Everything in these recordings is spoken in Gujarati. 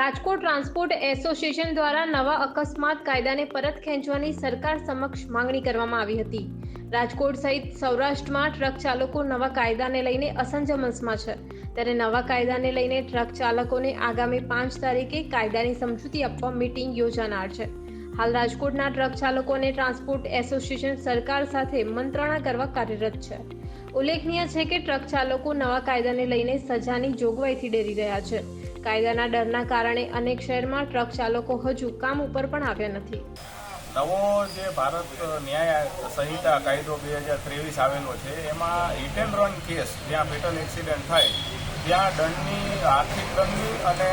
રાજકોટ ટ્રાન્સપોર્ટ એસોસિએશન દ્વારા નવા અકસ્માત કાયદાને પરત ખેંચવાની સરકાર સમક્ષ માંગણી કરવામાં આવી હતી। રાજકોટ સહિત સૌરાષ્ટ્રમાં ટ્રક ચાલકો નવા કાયદાને લઈને અસમંજસમાં છે, ત્યારે નવા કાયદાને લઈને ટ્રક ચાલકોને આગામી 5 તારીખે કાયદાની સમજૂતી આપવા મીટિંગ યોજાનાર છે। હાલ રાજકોટના ટ્રક ચાલકોને ટ્રાન્સપોર્ટ એસોસિએશન સરકાર સાથે મંત્રણા કરવા કાર્યરત છે। ઉલ્લેખનીય છે કે ટ્રક ચાલકો નવા કાયદાને લઈને સજાની જોગવાઈથી ડરી રહ્યા છે। કાયદાના ડરના કારણે અનેક શહેરમાં ટ્રક ચાલકો હજુ કામ ઉપર પણ આવ્યા નથી। નવો જે ભારત ન્યાય સંહિતા કાયદો 2023 આવેલો છે, એમાં હિટ એન્ડ રન કેસ જ્યાં ફેટલ એક્સિડન્ટ થાય ત્યાં દંડની આર્થિક દંડની અને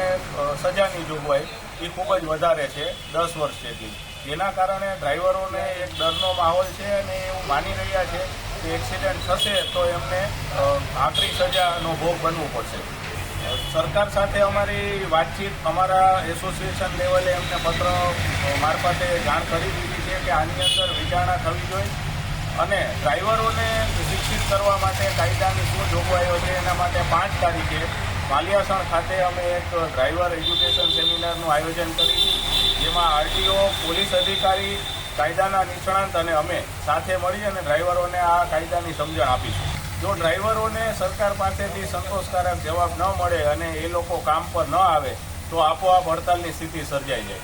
સજાની જોગવાઈ એ ખૂબ જ વધારે છે, 10 વર્ષ જેટલી। જેના કારણે ડ્રાઈવરોને એક ડરનો માહોલ છે અને એવું માની રહ્યા છે કે એક્સિડન્ટ થશે તો એમને આકરી સજાનો ભોગ બનવું પડશે। સરકાર સાથે અમારી વાતચીત અમારા એસોસિએશન લેવલે એમને પત્ર મારફતે જાણ કરી દીધી છે કે આની અંદર વિચારણા થવી જોઈએ અને ડ્રાઈવરોને શિક્ષિત કરવા માટે કાયદાની શું જોગવાઈઓ છે એના માટે 5 તારીખે વાલિયાસણ ખાતે અમે એક ડ્રાઈવર એજ્યુકેશન સેમિનારનું આયોજન કરીશું, જેમાં આરટીઓ, પોલીસ અધિકારી, કાયદાના નિષ્ણાંત અને અમે સાથે મળી અને ડ્રાઈવરોને આ કાયદાની સમજણ આપીશું। જો ડ્રાઈવરોને સરકાર પાસેથી સંતોષકારક જવાબ ન મળે અને એ લોકો કામ પર ન આવે તો આપોઆપ હડતાલની સ્થિતિ સર્જાઈ જાય।